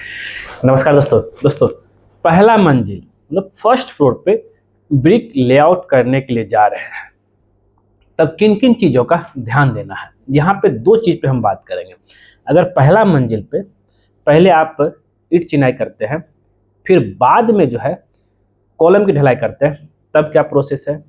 नमस्कार दोस्तों पहला मंजिल मतलब फर्स्ट फ्लोर पे ब्रिक लेआउट करने के लिए जा रहे हैं, तब किन किन चीज़ों का ध्यान देना है। यहाँ पे दो चीज़ पे हम बात करेंगे। अगर पहला मंजिल पे पहले आप ईंट चिनाई करते हैं, फिर बाद में जो है कॉलम की ढलाई करते हैं, तब क्या प्रोसेस है।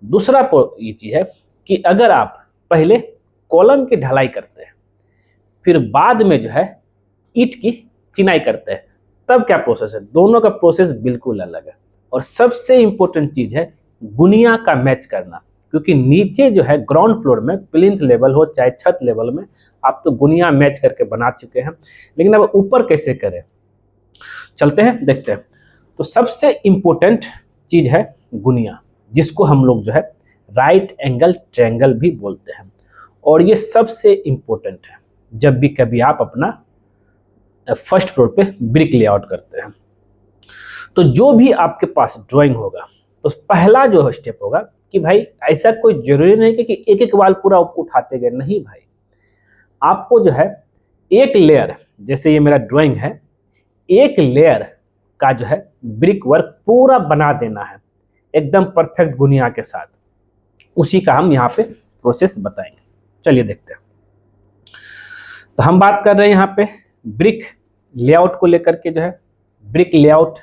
दूसरा ये चीज़ है कि अगर आप पहले कॉलम की ढलाई करते हैं, फिर बाद में जो है ईंट की चिनाई करते हैं, तब क्या प्रोसेस है। दोनों का प्रोसेस बिल्कुल अलग है। और सबसे इंपॉर्टेंट चीज़ है गुनिया का मैच करना, क्योंकि नीचे जो है ग्राउंड फ्लोर में प्लिंथ लेवल हो चाहे छत लेवल में, आप तो गुनिया मैच करके बना चुके हैं, लेकिन अब ऊपर कैसे करें, चलते हैं देखते हैं। तो सबसे इंपॉर्टेंट चीज़ है गुनिया, जिसको हम लोग जो है राइट एंगल ट्रायंगल भी बोलते हैं। और ये सबसे इंपॉर्टेंट है जब भी कभी आप अपना फर्स्ट फ्लोर पे ब्रिक लेआउट करते हैं। तो जो भी आपके पास ड्राइंग होगा, तो पहला जो स्टेप होगा कि भाई ऐसा कोई जरूरी नहीं कि एक एक वाल पूरा उठाते गए, नहीं भाई। आपको जो है एक लेयर, जैसे ये मेरा ड्राइंग है, एक लेयर का जो है ब्रिक वर्क पूरा बना देना है एकदम परफेक्ट गुनिया के साथ। उसी का हम यहाँ पे प्रोसेस बताएंगे। चलिए देखते हैं। तो हम बात कर रहे हैं यहाँ पे ब्रिक लेआउट को लेकर के, जो है ब्रिक लेआउट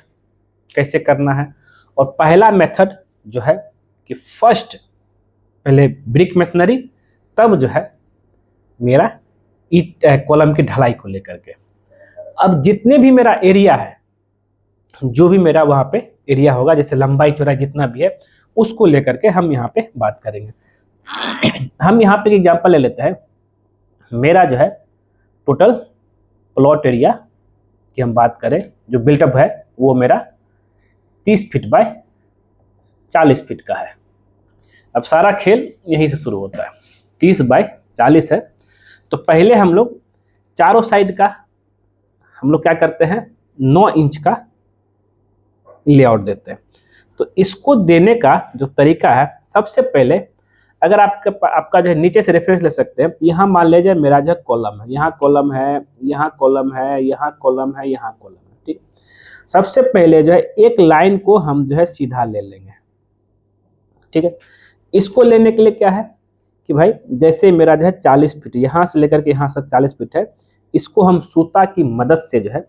कैसे करना है। और पहला मेथड जो है कि फर्स्ट पहले ब्रिक मेसनरी, तब जो है मेरा ईंट कॉलम की ढलाई को लेकर के। अब जितने भी मेरा एरिया है, जो भी मेरा वहाँ पे एरिया होगा, जैसे लंबाई चौड़ाई जितना भी है, उसको लेकर के हम यहाँ पे बात करेंगे। हम यहाँ पे एग्जांपल ले लेते हैं। मेरा जो है टोटल प्लॉट एरिया की हम बात करें, जो बिल्टअप है वो मेरा 30 फीट बाय 40 फीट का है। अब सारा खेल यहीं से शुरू होता है। 30 बाय 40 है, तो पहले हम लोग चारों साइड का हम लोग क्या करते हैं, 9 इंच का लेआउट देते हैं। तो इसको देने का जो तरीका है, सबसे पहले अगर आपका जो है नीचे से रेफरेंस ले सकते हैं। यहाँ मान लीजिए मेरा जो कॉलम है, यहाँ कॉलम है, यहाँ कॉलम है, यहाँ कॉलम है, यहाँ कॉलम है, ठीक। सबसे पहले जो है एक लाइन को हम जो है सीधा ले लेंगे, ठीक है। इसको लेने के लिए क्या है कि भाई जैसे मेरा जो है 40 फीट, यहाँ से लेकर के यहाँ तक 40 फीट है, इसको हम सूता की मदद से जो है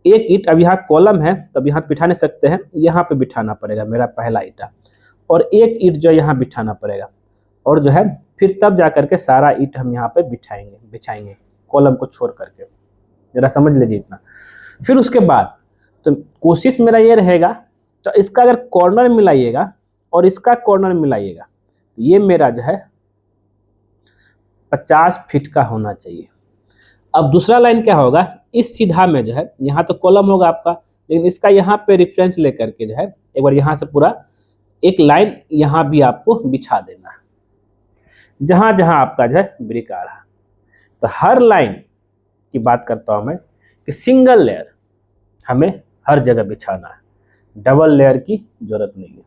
एक ईंट, अब यहाँ कॉलम है तब यहाँ बिठा नहीं सकते हैं, यहाँ पे बिठाना पड़ेगा मेरा पहला ईंटा, और एक ईंट जो यहाँ बिठाना पड़ेगा, और जो है फिर तब जा करके सारा ईंट हम यहाँ पे बिछाएंगे कॉलम को छोड़ करके। जरा समझ लीजिए इतना। फिर उसके बाद तो कोशिश मेरा ये रहेगा, तो इसका अगर कॉर्नर मिलाइएगा और इसका कॉर्नर मिलाइएगा, ये मेरा जो है 50 फीट का होना चाहिए। अब दूसरा लाइन क्या होगा, इस सीधा में जो है यहाँ तो कॉलम होगा आपका, लेकिन इसका यहाँ पे रेफरेंस लेकर के जो है एक बार यहाँ से पूरा एक लाइन यहाँ भी आपको बिछा देना है, जहाँ जहाँ आपका जो है ब्रिक आ रहा है। तो हर लाइन की बात करता हूँ मैं कि सिंगल लेयर हमें हर जगह बिछाना है, डबल लेयर की जरूरत नहीं है।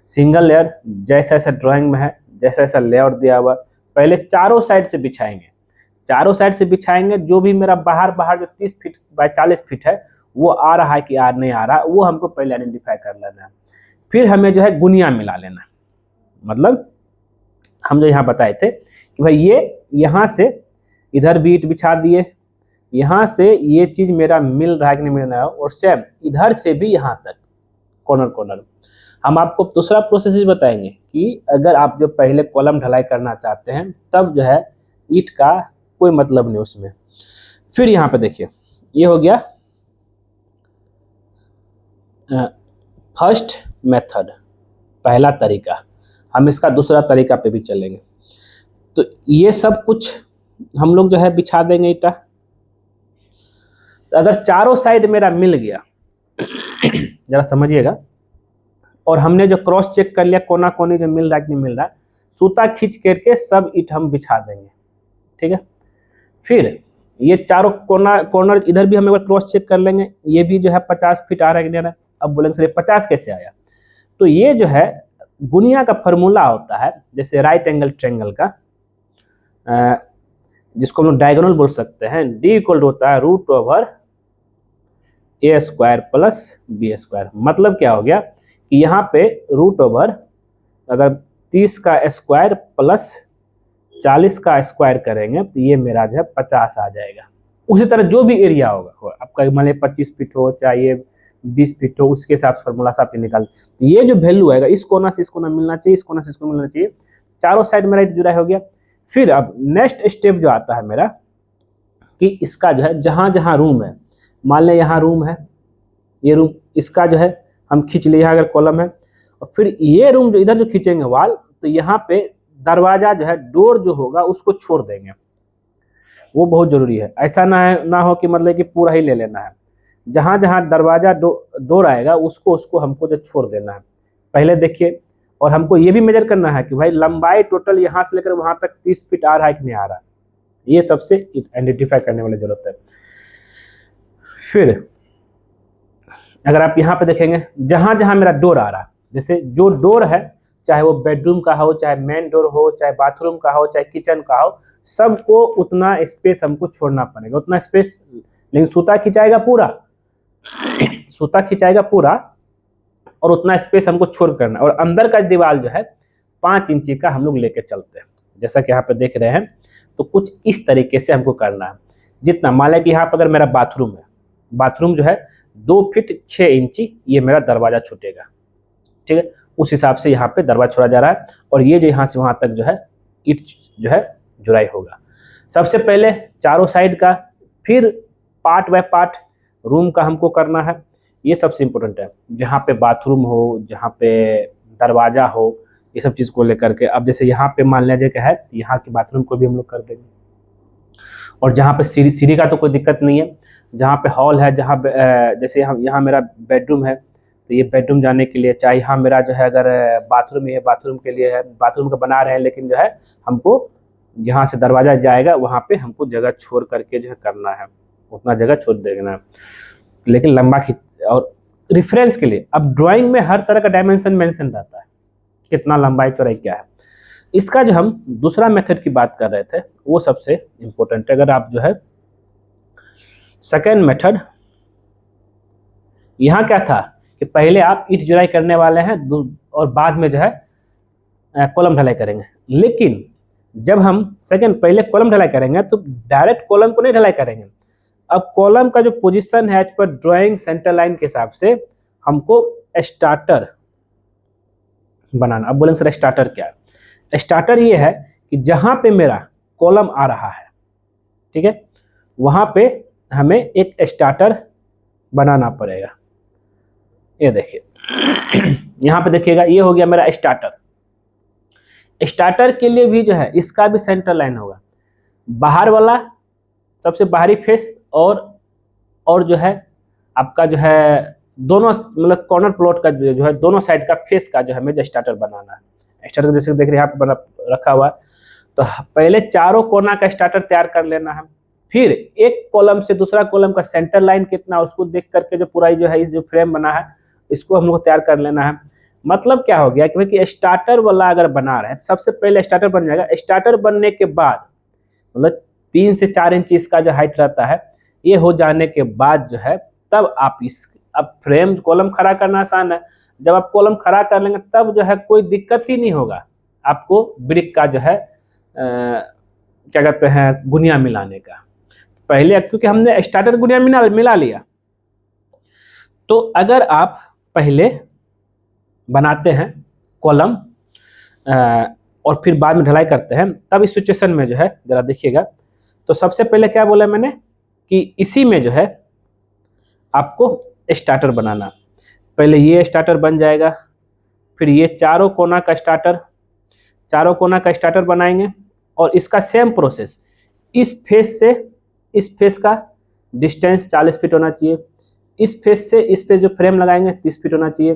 सिंगल लेयर जैसा ऐसा ड्राइंग में है, जैसा ऐसा लेआउट दिया हुआ, पहले चारों साइड से बिछाएंगे। चारों साइड से बिछाएंगे, जो भी मेरा बाहर जो 30 फीट बाय 40 फीट है वो आ रहा है कि नहीं आ रहा, वो हमको पहले आइडेंटिफाई कर लेना है। फिर हमें जो है गुनिया मिला लेना है। मतलब हम जो यहाँ बताए थे कि भाई ये यहाँ से इधर भी ईंट बिछा दिए, यहाँ से ये चीज़ मेरा मिल रहा है कि नहीं मिल रहा है, और सेम इधर से भी यहाँ तक कॉर्नर। हम आपको दूसरा प्रोसेस भी बताएंगे कि अगर आप जो पहले कॉलम ढलाई करना चाहते हैं, तब जो है ईंट का कोई मतलब नहीं उसमें। फिर यहाँ पे देखिए, ये हो गया फर्स्ट मेथड, पहला तरीका। हम इसका दूसरा तरीका पे भी चलेंगे। तो ये सब कुछ हम लोग जो है बिछा देंगे ईंटा। तो अगर चारों साइड मेरा मिल गया, जरा समझिएगा, और हमने जो क्रॉस चेक कर लिया कोना कोनी जो मिल रहा है कि नहीं मिल रहा है, सूता खींच करके सब ईंट हम बिछा देंगे, ठीक है। फिर ये चारों कॉर्नर इधर भी हम एक बार क्रॉस चेक कर लेंगे, ये भी जो है 50 फीट आ रहा है कि नहीं आ रहा है। अब बोलेंगे सर 50 कैसे आया, तो ये जो है गुनिया का फॉर्मूला होता है, जैसे राइट एंगल ट्रायंगल का, जिसको हम लोग डायगोनल बोल सकते हैं। डी इक्वल होता है रूट ओवर ए स्क्वायर प्लस बी स्क्वायर। मतलब क्या हो गया कि यहाँ पे रूट ओवर अगर 30 का स्क्वायर प्लस 40 का स्क्वायर करेंगे तो ये मेरा जो है 50 आ जाएगा। उसी तरह जो भी एरिया होगा आपका, मान लीजिए 25 फीट हो चाहे 20 फीट हो, उसके हिसाब से फॉर्मूला से आप निकाल, तो ये जो वैल्यू आएगा इस कोना से इस कोना मिलना चाहिए, इस कोना से इसको मिलना चाहिए, चारों साइड मेरा जुड़ा हो गया। फिर अब नेक्स्ट स्टेप जो आता है मेरा कि इसका जो है जहां जहां रूम है, मान लें यहाँ रूम है, ये रूम इसका जो है हम खींच लिए अगर कॉलम है, और फिर ये रूम जो इधर जो खींचेंगे वाल, तो यहाँ पे दरवाजा जो है डोर जो होगा उसको छोड़ देंगे, वो बहुत जरूरी है। ऐसा ना हो कि मतलब कि पूरा ही ले लेना है, जहां जहां दरवाजा डोर आएगा उसको उसको हमको जो छोड़ देना है। पहले देखिए, और हमको ये भी मेजर करना है कि भाई लंबाई टोटल यहाँ से लेकर वहां तक 30 फीट आ रहा है कि नहीं आ रहा है, ये सबसे आइडेंटिफाई करने वाली जरूरत है। फिर अगर आप यहाँ पे देखेंगे जहां जहां मेरा डोर आ रहा है, जैसे जो डोर है चाहे वो बेडरूम का हो, चाहे मेन डोर हो, चाहे बाथरूम का हो, चाहे किचन का हो, सबको उतना स्पेस हमको छोड़ना पड़ेगा, उतना स्पेस। लेकिन सूता खिंचाएगा पूरा, सूता खिंचाएगा पूरा, और उतना स्पेस हमको छोड़ करना। और अंदर का दीवार जो है 5 इंची का हम लोग लेके चलते हैं, जैसा कि यहाँ पे देख रहे हैं। तो कुछ इस तरीके से हमको करना है। जितना मान लें कि यहाँ पर अगर मेरा बाथरूम है, बाथरूम जो है 2 फीट 6 इंची ये मेरा दरवाजा छूटेगा, ठीक है, उस हिसाब से यहाँ पे दरवाजा छोड़ा जा रहा है। और ये जो यहाँ से वहाँ तक जो है ईंट जो है जुड़ाई होगा। सबसे पहले चारों साइड का, फिर पार्ट बाय पार्ट रूम का हमको करना है। ये सबसे इम्पोर्टेंट है, जहाँ पे बाथरूम हो, जहाँ पे दरवाजा हो, ये सब चीज़ को लेकर के। अब जैसे यहाँ पे मान लीजिए क्या है, यहाँ की बाथरूम को भी हम लोग कर देंगे। और जहाँ पे सीढ़ी का तो कोई दिक्कत नहीं है, जहाँ पे हॉल है, जहाँ जैसे यहाँ मेरा बेडरूम है, तो ये बेडरूम जाने के लिए, चाहे यहाँ मेरा जो है अगर बाथरूम है, बाथरूम के लिए है, बाथरूम का बना रहे हैं, लेकिन जो है हमको जहाँ से दरवाजा जाएगा वहाँ पे हमको जगह छोड़ करके जो है करना है, उतना जगह छोड़ देना है। लेकिन लंबा खींच, और रिफरेंस के लिए अब ड्राइंग में हर तरह का डायमेंशन मेंशन रहता है, कितना लंबाई चौड़ाई क्या है। इसका जो हम दूसरा मेथड की बात कर रहे थे वो सबसे इम्पोर्टेंट है। अगर आप जो है सेकेंड मेथड, यहाँ क्या था कि पहले आप ईंट जुड़ाई करने वाले हैं और बाद में जो है कॉलम ढलाई करेंगे। लेकिन जब हम पहले कॉलम ढलाई करेंगे तो डायरेक्ट कॉलम को नहीं ढलाई करेंगे। अब कॉलम का जो पोजीशन है as per drawing centre line के हिसाब से हमको स्टार्टर बनाना। अब बोलेंगे सर स्टार्टर क्या है? स्टार्टर ये है कि जहां पे मेरा कॉलम आ रहा है, ठीक है, वहां पे हमें एक स्टार्टर बनाना पड़ेगा। ये देखिए यहाँ पे देखिएगा, ये हो गया मेरा स्टार्टर। स्टार्टर के लिए भी जो है इसका भी सेंटर लाइन होगा, बाहर वाला सबसे बाहरी फेस, और जो है आपका जो है दोनों मतलब कॉर्नर प्लॉट का जो है दोनों साइड का फेस का जो है हमें स्टार्टर बनाना है। स्टार्टर जैसे देख रहे हैं यहाँ पे बना रखा हुआ है, तो पहले चारों कोना का स्टार्टर तैयार कर लेना है। फिर एक कॉलम से दूसरा कॉलम का सेंटर लाइन कितना उसको देख करके जो पूरा जो है इस जो फ्रेम बना है इसको हम लोग तैयार कर लेना है। मतलब क्या हो गया कि स्टार्टर वाला अगर बना रहे हैं सबसे पहले स्टार्टर बन जाएगा। स्टार्टर बनने के बाद मतलब 3 से 4 इंच इसका जो हाइट रहता है, ये हो जाने के बाद जो है तब आप अब फ्रेम कॉलम खड़ा करना आसान है। जब आप कॉलम खड़ा कर लेंगे तब जो है कोई दिक्कत ही नहीं होगा आपको ब्रिक का जो है क्या कहते हैं गुनिया मिलाने का। पहले क्योंकि हमने स्टार्टर गुनिया मिला लिया, तो अगर आप पहले बनाते हैं कॉलम और फिर बाद में ढलाई करते हैं, तब इस सिचुएशन में जो है जरा देखिएगा, तो सबसे पहले क्या बोला मैंने कि इसी में जो है आपको स्टार्टर बनाना। पहले ये स्टार्टर बन जाएगा, फिर ये चारों कोना का स्टार्टर बनाएंगे, और इसका सेम प्रोसेस, इस फेस से इस फेस का डिस्टेंस 40 फीट होना चाहिए, इस फेस से इस फेस जो फ्रेम लगाएंगे 30 फीट होना चाहिए,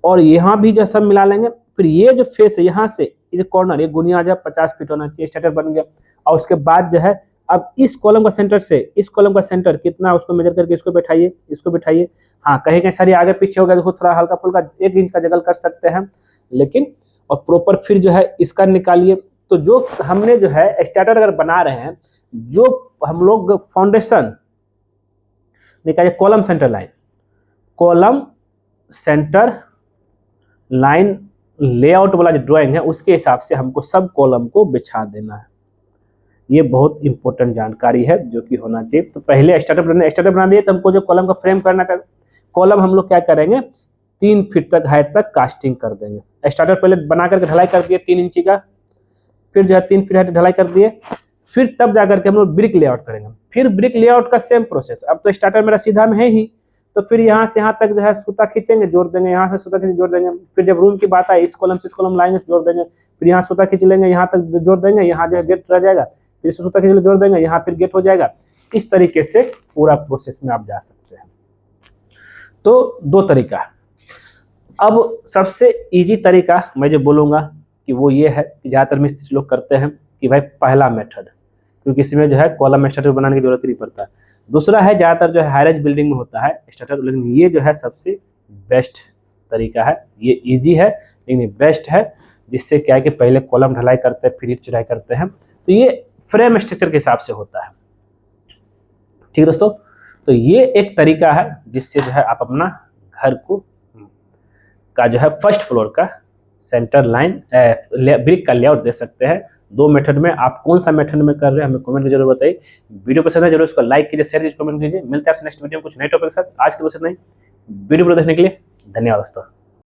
और यहाँ भी जो सब मिला लेंगे। फिर ये जो फेस है यहाँ से ये कॉर्नर ये गुनिया जो 50 फीट होना चाहिए, स्टार्टर बन गया। और उसके बाद जो है अब इस कॉलम का सेंटर से इस कॉलम का सेंटर कितना उसको मेजर करके इसको बैठाइए। हाँ, कहीं कहीं सारी आगे पीछे हो गया तो थोड़ा हल्का फुल्का 1 इंच का जगह कर सकते हैं, लेकिन और प्रॉपर फिर जो है इसका निकालिए। तो जो हमने जो है स्टार्टर अगर बना रहे हैं, जो हम लोग फाउंडेशन निकालिए column centre line, column centre line layout वाला जो ड्राइंग है उसके हिसाब से हमको सब कॉलम को बिछा देना है। ये बहुत इंपॉर्टेंट जानकारी है जो कि होना चाहिए। तो पहले स्ट्रक्चर बना दिए तो हमको जो कॉलम का फ्रेम करना था, कॉलम हम लोग क्या करेंगे 3 फीट तक हाइट तक कास्टिंग कर देंगे। स्टार्टर पहले बना करके ढलाई कर दिए 3 इंची का, फिर जो है 3 फीट हाइट ढलाई कर दिए, फिर तब जाकर के हम लोग ब्रिक लेआउट करेंगे। फिर ब्रिक लेआउट का सेम प्रोसेस। अब तो स्टार्टर मेरा सीधा में है ही, तो फिर यहाँ से यहाँ तक जो है सूता खींचेंगे जोड़ देंगे, यहाँ से सूता खींच जोड़ देंगे। फिर जब रूम की बात आए इस कॉलम से इस कॉलम लाएंगे जोड़ देंगे, फिर यहाँ सूता खींच लेंगे, यहाँ तक जोड़ देंगे, यहाँ जो है गेट रह जाएगा, फिर सूता खींच जोड़ देंगे, यहाँ फिर गेट हो जाएगा। इस तरीके से पूरा प्रोसेस में आप जा सकते हैं। तो 2 तरीका। अब सबसे इजी तरीका मैं जो बोलूँगा कि वो ये है कि ज़्यादातर मिस्त्री लोग करते हैं कि भाई पहला मेथड, क्योंकि इसमें जो है कॉलम स्ट्रक्चर बनाने की जरूरत नहीं पड़ता। दूसरा है ज़्यादातर जो है हाईराइज बिल्डिंग में होता है स्ट्रक्चर, लेकिन ये जो है सबसे बेस्ट तरीका है। ये इजी है लेकिन बेस्ट है, जिससे क्या है कि पहले कॉलम ढलाई करते हैं फिर ईंट चुनाई करते हैं। तो ये फ्रेम स्ट्रक्चर के हिसाब से होता है। ठीक है दोस्तों, तो ये एक तरीका है जिससे जो है आप अपना घर को का जो है फर्स्ट फ्लोर का सेंटर लाइन ब्रिक का लेआउट दे सकते हैं। 2 मेथड में आप कौन सा मेथड में कर रहे हैं हमें कमेंट में जरूर बताइए। वीडियो पसंद है जरूर इसको लाइक कीजिए, शेयर कीजिए, कमेंट कीजिए। मिलते हैं आपसे नेक्स्ट वीडियो में कुछ नए टॉपिक के साथ। आज के बस इतना ही। वीडियो देखने के लिए धन्यवाद दोस्तों।